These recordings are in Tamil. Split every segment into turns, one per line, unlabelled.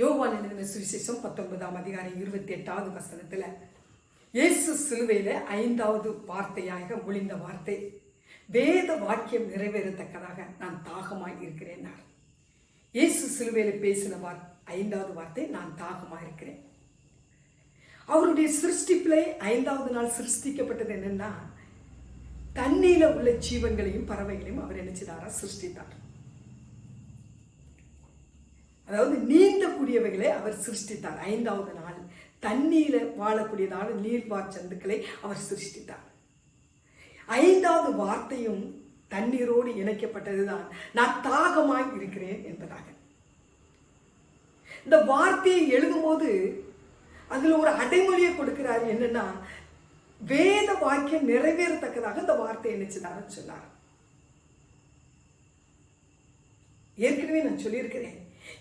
யோவான் எழுதின சுவிசேஷம் 19ஆம் அதிகாரம் 28வது வசனத்துல இயேசு சிலுவையில 5வது வார்த்தையாக மொழிந்த வார்த்தை, வேத வாக்கியம் நிறைவேறத்தக்கதாக நான் தாகமாய் இருக்கிறேன். இயேசு சிலுவையில பேசின 5வது வார்த்தை, நான் தாகமாய் இருக்கிறேன். அவருடைய சிருஷ்டிப்பிலே 5வது நாள் சிருஷ்டிக்கப்பட்டது என்னன்னா, தண்ணீர உள்ள ஜீவன்களையும் பறவைகளையும் அவர் நினைச்சதாரா சிருஷ்டித்தார். அதாவது நீந்தக்கூடியவைகளை அவர் சிருஷ்டித்தார். 5வது நாள் தண்ணீர வாழக்கூடியதான நீர்வாழ் ஜந்துக்களை அவர் சிருஷ்டித்தார். 5வது வார்த்தையும் தண்ணீரோடு இணைக்கப்பட்டதுதான், நான் தாகமாய் இருக்கிறேன் என்பதாக. இந்த வார்த்தையை எழுதும் போது அதுல ஒரு அடைமொழியை கொடுக்கிறார். என்னன்னா, வேத வாக்கியம் நிறைவேறத்தக்கதாக இந்த வார்த்தை நினைச்சதான்னு சொன்னார். ஏற்கனவே நான் சொல்லியிருக்கிறேன்,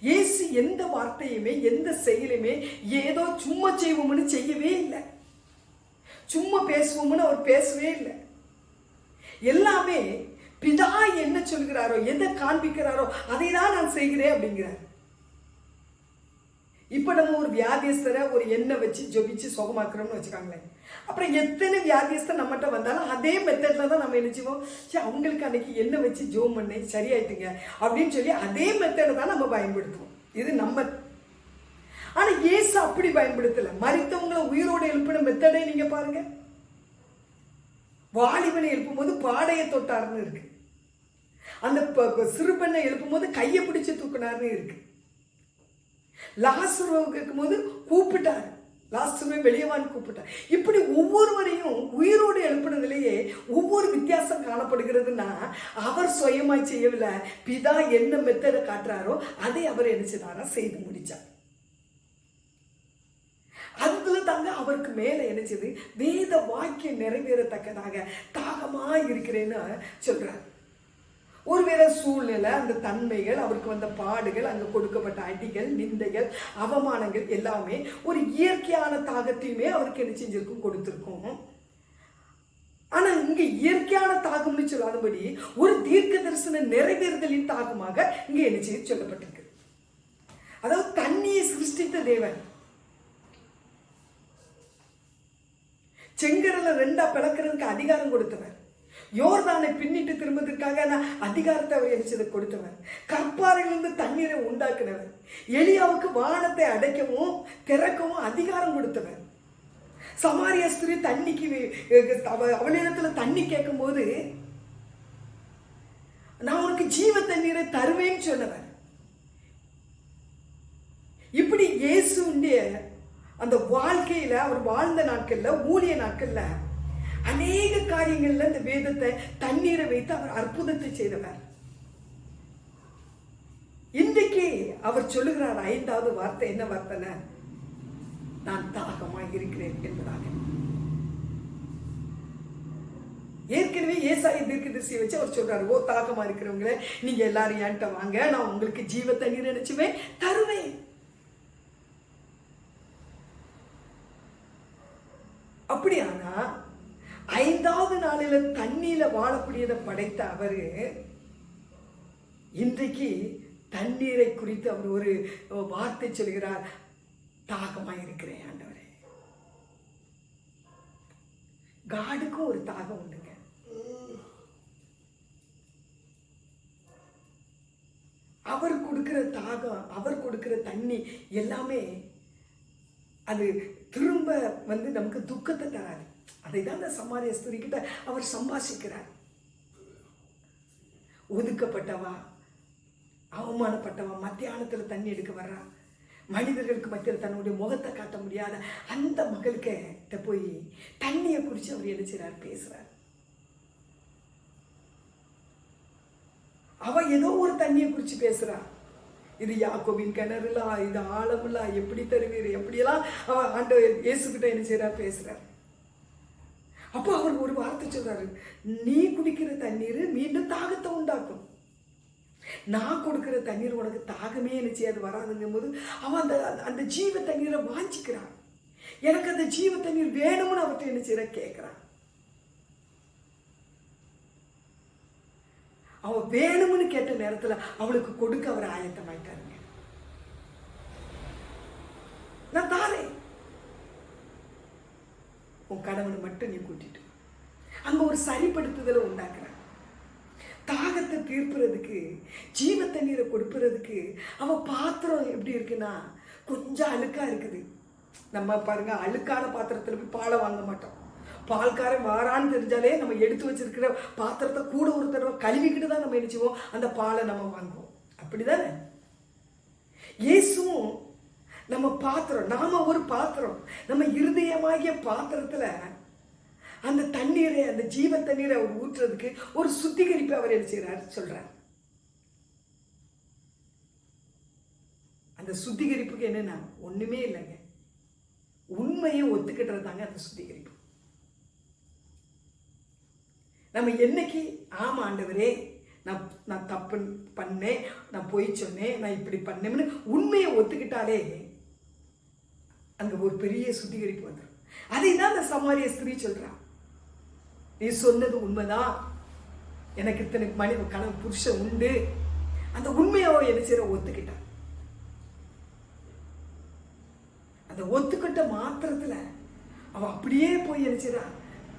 இயேசு எந்த வார்த்தையுமே எந்த செயலுமே ஏதோ சும்மா செய்வோம்னு செய்யவே இல்லை, சும்மா பேசுவோம்னு அவர் பேசவே இல்லை. எல்லாமே பிதா என்ன சொல்கிறாரோ, எதை காண்பிக்கிறாரோ அதை தான் நான் செய்கிறேன் அப்படிங்கிறார். இப்ப நம்ம ஒரு வியாதியஸ்தரை ஒரு எண்ணெய் வச்சு ஜொபிச்சு சுகமாக்குறோம்னு வச்சுக்காங்களேன். அப்புறம் எத்தனை வியாதியஸ்தர் நம்மகிட்ட வந்தாலும் அதே மெத்தட்ல தான் நம்ம என்ன செய்வோம், சரி அவங்களுக்கு அன்னைக்கு எண்ணெய் வச்சு ஜோம் பண்ணி சரியாயிட்டுங்க அப்படின்னு சொல்லி அதே மெத்தடை தான் நம்ம பயன்படுத்துவோம். இது நம்ம. ஆனா இயேசு அப்படி பயன்படுத்தல. மரித்தவங்களை உயிரோடு எழுப்பின மெத்தடை நீங்க பாருங்க. வாலிபனை எழுப்பும் போது பாடையை தொட்டார்னு இருக்கு, அந்த சிறு பெண்ணை எழுப்பும் போது கையை பிடிச்சு தூக்கினார்னு இருக்கு, லாசருவை கேட்கும் போது கூப்பிட்டார், லாசருவை வெளியவான்னு கூப்பிட்டார். இப்படி ஒவ்வொருவரையும் உயிரோடு எழுப்பினதிலேயே ஒவ்வொரு வித்தியாசம் காணப்படுகிறதுனா, அவர் சுயமாய் செய்யவில்லை, பிதா என்ன மெத்தடை காட்டுறாரோ அதை அவர் என்ன செய்தாரா செய்து முடிச்சார். அதுல தாங்க அவருக்கு மேல என்னச்சது, வேத வாக்கியம் நிறைவேறத்தக்கதாக தாகமாய் இருக்கிறேன்னு சொல்றார். ஒருவேளை சூழ்நிலை, அந்த தன்மைகள், அவருக்கு வந்த பாடுகள், அங்க கொடுக்கப்பட்ட அடிகள், நிந்தைகள், அவமானங்கள் எல்லாமே ஒரு இயற்கையான தாகத்தையுமே அவருக்கு என்ன செஞ்சிருக்கும், கொடுத்திருக்கும். ஆனா இங்க இயற்கையான தாகம்னு சொல்லாதபடி ஒரு தீர்க்க தரிசன நிறைவேறுதலின் தாகமாக இங்க என்ன செய்ய சொல்லப்பட்டிருக்கு. அதாவது தண்ணியை சிருஷ்டித்த தேவன் செங்கடலை 2ஆ பிளக்கிறதுக்கு அதிகாரம் கொடுத்தவர், யோர்தானை பின்னிட்டு திரும்பதற்காக அதிகாரத்தை அவர் என்ன கொடுத்தவர், கற்பாறையிலிருந்து தண்ணீரை உண்டாக்குனவர், எலியாவுக்கு வானத்தை அடைக்கவும் திறக்கவும் அதிகாரம் கொடுத்தவர், சமாரியா ஸ்திரீ தண்ணிக்கு அவளிடத்துல தண்ணி கேட்கும் போது நான் உனக்கு ஜீவ தண்ணீரை தருவேன்னு சொன்னவர். இப்படி இயேசுடைய அந்த வாழ்க்கையில அவர் வாழ்ந்த நாட்கள்ல, ஊழிய நாட்கள்ல அநேக காரியங்கள்ல இந்த வேதத்தை தண்ணீரை வைத்து அவர் அற்புதத்தை செய்தவர். இன்றைக்கு அவர் சொல்லுகிறார் 5வது வார்த்தை என்ன வார்த்தைன்னா, நான் தாகமாக இருக்கிறேன் என்பதாக. ஏற்கனவே ஏசாயா தீர்க்கதரிசியை வச்சு அவர் சொல்றாரு, ஓ தாகமா இருக்கிறவங்களே நீங்க எல்லாரும் என்கிட்ட வாங்க, நான் உங்களுக்கு ஜீவ தண்ணீர் நினைச்சுவேன் தருவேன். அப்படியானா 5வது நாளில தண்ணீர வாழக்கூடியதை படைத்த அவரு இன்றைக்கு தண்ணீரை குறித்து அவர் ஒரு வார்த்தை சொல்கிறார், தாகமாய் இருக்கிறேன் ஆண்டவரே. காடுக்கும் ஒரு தாகம் உண்டுங்க. அவர் கொடுக்கிற தாகம், அவர் கொடுக்கிற தண்ணி எல்லாமே அது திரும்ப நமக்கு துக்கத்தை தராது. அதை தான் அந்த சமாரிய ஸ்திரீ கிட்ட அவர் சம்பாஷிக்கிறார். ஒதுக்கப்பட்டவா, அவமானப்பட்டவா, மத்தியானத்துல தண்ணி எடுக்க வர்றா, மனிதர்களுக்கு மத்தியில் தன்னுடைய முகத்தை காட்ட முடியாத அந்த மகளுக்கு போய் தண்ணியை குறித்து அவர் எழுச்சுறார், பேசுறார். அவ ஏதோ ஒரு தண்ணியை குறித்து பேசுறா, இது யாக்கோபின் கிணறுலா, இது ஆழமுல்லா, எப்படி தருவீர், எப்படியெல்லாம் ஆண்டவர் இயேசு கிட்ட என்ன செய்றார், பேசுறார். அப்போ அவர் ஒரு வார்த்தை சொல்றாரு, நீ குடிக்கிற தண்ணீர் மீண்டும் தாகத்தை உண்டாக்கும், நான் கொடுக்கிற தண்ணீர் உனக்கு தாகமே என்ன செய்யாது வராதுங்கும் போது அவன் அந்த அந்த ஜீவ தண்ணீரை வாஞ்சிக்கிறான். எனக்கு அந்த ஜீவ தண்ணீர் வேணும்னு அவர்கிட்ட என்ன செய்யற கேட்கிறான். அவ வேணும்னு கேட்ட நேரத்துல அவளுக்கு கொடுக்க அவர் ஆயத்தமாயிட்டாருங்க. நான் தாரேன். உன் கணவனை மட்டும் நீ கூட்டிட்டு அங்க ஒரு சரிப்படுத்துதலை உண்டாக்குற. தாகத்தை தீர்ப்புறதுக்கு, ஜீவ தண்ணீரை கொடுப்பறதுக்கு அவ பாத்திரம் எப்படி இருக்குன்னா கொஞ்சம் அழுக்கா இருக்குது. நம்ம பாருங்க, அழுக்கான பாத்திரத்துல போய் பாலை வாங்க மாட்டோம். பால்காரன் வாரான்னு தெரிஞ்சாலே நம்ம எடுத்து வச்சிருக்கிற பாத்திரத்தை கூட ஒரு தடவை கழுவிக்கிட்டு தான் நம்ம நினைச்சுவோம் அந்த பாலை நம்ம வாங்குவோம். அப்படிதானே? இயேசுவும் நம்ம பாத்திரம், நாம ஒரு பாத்திரம். நம்ம இருதயமாகிய பாத்திரத்துல அந்த தண்ணீரை, அந்த ஜீவ தண்ணீரை அவர் ஊற்றுறதுக்கு ஒரு சுத்திகரிப்பு அவர் என்ன செய்யறாரு சொல்றார். அந்த சுத்திகரிப்புக்கு என்னன்னா ஒண்ணுமே இல்லைங்க, உண்மையை ஒத்துக்கிட்டது தாங்க அந்த சுத்திகரிப்பு. நம்ம என்னைக்கு ஆமா ஆண்டவரே நான் தப்பு பண்ணேன், நான் பொய் சொன்னேன், நான் இப்படி பண்ணேன்னு உண்மையை ஒத்துக்கிட்டாலே அங்க ஒரு பெரிய சுத்திகரிப்பு வந்துடும். அதை தான் அந்த சமாரிய ஸ்திரீ சொல்றான். நீ சொன்னது உண்மைதான், எனக்கு இத்தனை மனித கணவன் புருஷன் உண்டு. அந்த உண்மையாவோ என்ன செய்ய ஒத்துக்கிட்டான். அந்த ஒத்துக்கிட்ட மாத்திரத்துல அவன் அப்படியே போய் என்ன செய்யறான்,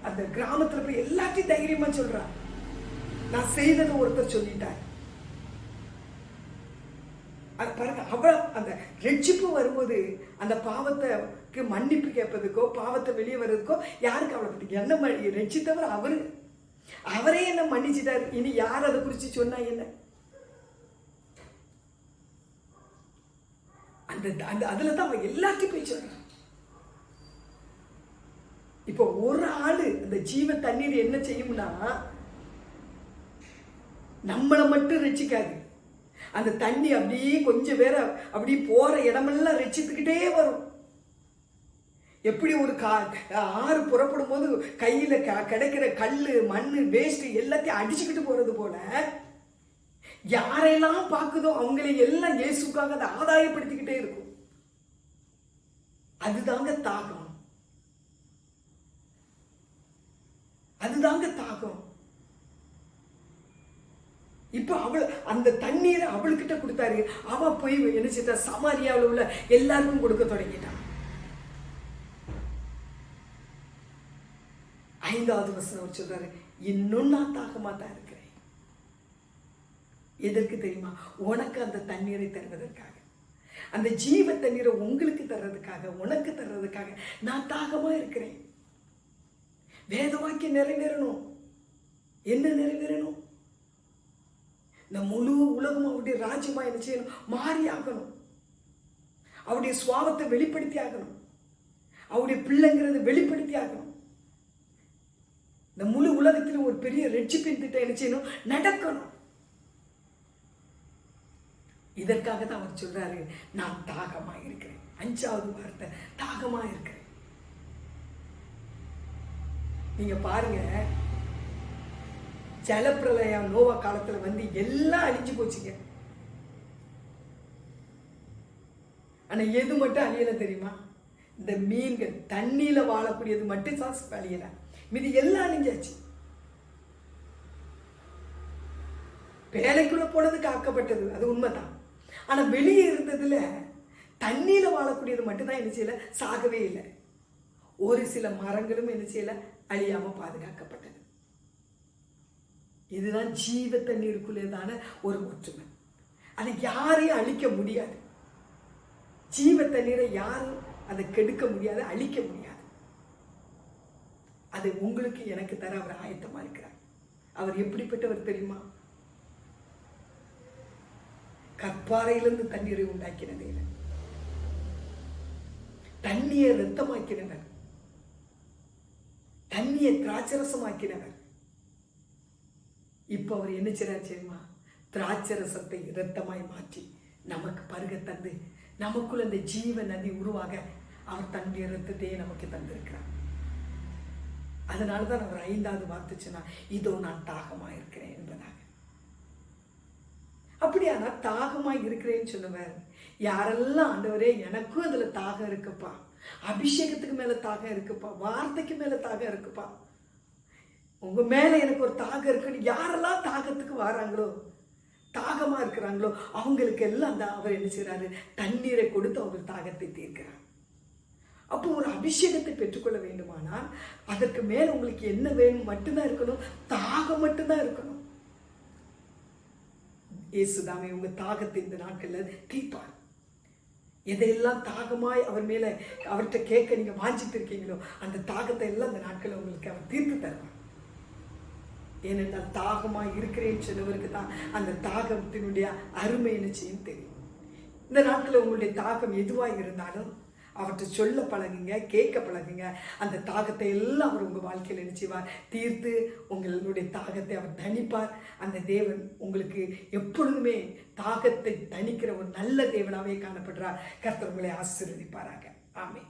அந்த கிராமத்துல போய் எல்லாத்தையும் தைரியமா சொல்றான். நான் செய்தது ஒருத்தர் சொல்லிட்டார். அது பாருங்க, அவ அந்த ரட்சிப்பு வரும்போது அந்த பாவத்துக்கு மன்னிப்பு கேட்பதுக்கோ பாவத்தை வெளியே வர்றதுக்கோ யாருக்கு அவளை பத்தி என்ன ரட்சித்தவர் அவரு, அவரே என்ன மன்னிச்சுட்டாரு. இனி யார் அதை குறிச்சு சொன்னா என்ன? அந்த அதுலதான் அவன் எல்லாத்தையும் போய் சொல்றான். இப்போ ஒரு ஆளு அந்த ஜீவ தண்ணீர் என்ன செய்யும்னா நம்மளை மட்டும் ரட்சிக்காது. அந்த தண்ணி அப்படியே கொஞ்சம் பேர அப்படியே போற இடமெல்லாம் ரட்சித்துக்கிட்டே வரும். எப்படி ஒரு ஆறு புறப்படும் போது கையில கிடைக்கிற கல்லு மண்ணு வேஸ்ட் எல்லாத்தையும் அடிச்சுக்கிட்டு போறது போல யாரெல்லாம் பார்க்குதோ அவங்களை எல்லாம் இயேசுக்காக அதை ஆதாயப்படுத்திக்கிட்டே இருக்கும். அதுதாங்க தாகம், அதுதாங்க தாகம். இப்ப அவள் அந்த தண்ணீரை அவளுக்கிட்ட கொடுத்தாரு. அவ போய் என்ன செய்தா, சமாரியாவில் உள்ள எல்லாருக்கும் கொடுக்க தொடங்கிட்டான். 5வது வசனம் அவர் சொல்றாரு, இன்னும் நான் தாகமா தான் இருக்கிறேன். எதற்கு தெரியுமா? உனக்கு அந்த தண்ணீரை தருவதற்காக, அந்த ஜீவ தண்ணீரை உங்களுக்கு தர்றதுக்காக, உனக்கு தர்றதுக்காக நான் தாகமா இருக்கிறேன். வேத வாக்கியம் நிறைவேறணும். என்ன நிறைவேறணும்? இந்த முழு உலகம் அவருடைய ராஜ்யமா என்ன செய்யணும்? மாறி ஆகணும். அவருடைய சுவாபத்தை வெளிப்படுத்தி ஆகணும். அவருடைய பிள்ளைங்கிறத வெளிப்படுத்தி ஆகணும். இந்த முழு உலகத்திலும் ஒரு பெரிய ரட்சிப்பின் திட்டம் என்ன செய்யணும்? நடக்கணும். இதற்காக தான் அவர் சொல்றாரு, நான் தாகமா இருக்கிறேன். 5வது வார்த்தை, தாகமா இருக்கிறேன். நீங்க பாருங்க, ஜலப்பிரளயம் நோவா காலத்துல வந்து எல்லாம் அழிஞ்சு போச்சுங்க. ஆனா எது மட்டும் அழியல தெரியுமா? இந்த மீன்கள், தண்ணியில வாழக்கூடியது மட்டும் தான் அழியல, மீதி எல்லாம் அழிஞ்சாச்சு. பேழைக்குள்ள போனது காக்கப்பட்டது, அது உண்மைதான். ஆனா வெளியே இருந்ததுல தண்ணியில வாழக்கூடியது மட்டும்தான் என்ன செய்யல, சாகவே இல்லை. ஒரு சில மரங்களும் என்ன செய்யல, அழியாம பாதுகாக்கப்பட்டது. இதுதான் ஜீவ தண்ணீருக்குள்ளேதான ஒரு ஒற்றுமை. அதை யாரையும் அழிக்க முடியாது. ஜீவ தண்ணீரை யாரும் அதை கெடுக்க முடியாது, அழிக்க முடியாது. அதை உங்களுக்கு எனக்கு தர அவர் ஆயத்தமா இருக்கிறார். அவர் எப்படிப்பட்டவர் தெரியுமா? கற்பாறையிலிருந்து தண்ணீரை உண்டாக்கினதே இல்லை, தண்ணியை ரத்தமாக்கினவர், தண்ணியை திராட்சரசமாக்கினவர். இப்ப அவர் என்ன செய்றார் தெரியுமா? திராட்சரசத்தை இரத்தமாய் மாற்றி நமக்கு பருக தந்து, நமக்குள் அந்த ஜீவ நதி உருவாக அவர் தன்னுடைய இரத்தத்தையே நமக்கு தந்திருக்கிறார். அதனாலதான் அவர் 5வது வார்த்தை சொன்னார், இதோ நான் தாகமா இருக்கிறேன் என்பதாக. அப்படியானா தாகமாய் இருக்கிறேன்னு சொன்னவர் யாரெல்லாம், ஆண்டவரே எனக்கும் அதுல தாகம் இருக்குப்பா, அபிஷேகத்துக்கு மேல தாகம் இருக்குப்பா, வார்த்தைக்கு மேல தாகம் இருக்குப்பா, உங்க மேல எனக்கு ஒரு தாகம் இருக்குன்னு யாரெல்லாம் தாகத்துக்கு வராங்களோ, தாகமா இருக்கிறாங்களோ அவங்களுக்கு எல்லாம் அந்த அவர் என்ன செய்யறாரு? தண்ணீரை கொடுத்து அவங்க தாகத்தை தீர்க்கிறார். அப்போ ஒரு அபிஷேகத்தை பெற்றுக்கொள்ள வேண்டுமானால் அதற்கு மேல் உங்களுக்கு என்ன வேணும் மட்டும்தான் இருக்கணும், தாகம் மட்டும்தான் இருக்கணும். இயேசுதாமே உங்க தாகத்தை இந்த நாட்கள்ல தீர்ப்பார். எதையெல்லாம் தாகமாய் அவர் மேல அவர்கிட்ட கேட்க நீங்க வாஞ்சிட்டு இருக்கீங்களோ அந்த தாகத்தை எல்லாம் இந்த நாட்கள்ல உங்களுக்கு அவர் தீர்த்து தருவார். ஏனென்றால் தாகமாய் இருக்கிறேன்னு சொன்னவருக்கு தான் அந்த தாகத்தினுடைய அருமை என்ன செய்யும் தெரியும். இந்த நாட்களில் உங்களுடைய தாகம் எதுவாக இருந்தாலும் அவற்றை சொல்ல பழகுங்க, கேட்க பழகுங்க. அந்த தாகத்தை எல்லாம் அவர் உங்கள் வாழ்க்கையில் நினைச்சுவார், தீர்த்து உங்களுடைய தாகத்தை அவர் தணிப்பார். அந்த தேவன் உங்களுக்கு எப்பொழுதுமே தாகத்தை தணிக்கிற ஒரு நல்ல தேவனாகவே காணப்படுறார். கர்த்தர் உங்களை ஆசீர்வதிப்பாராக. ஆமென்.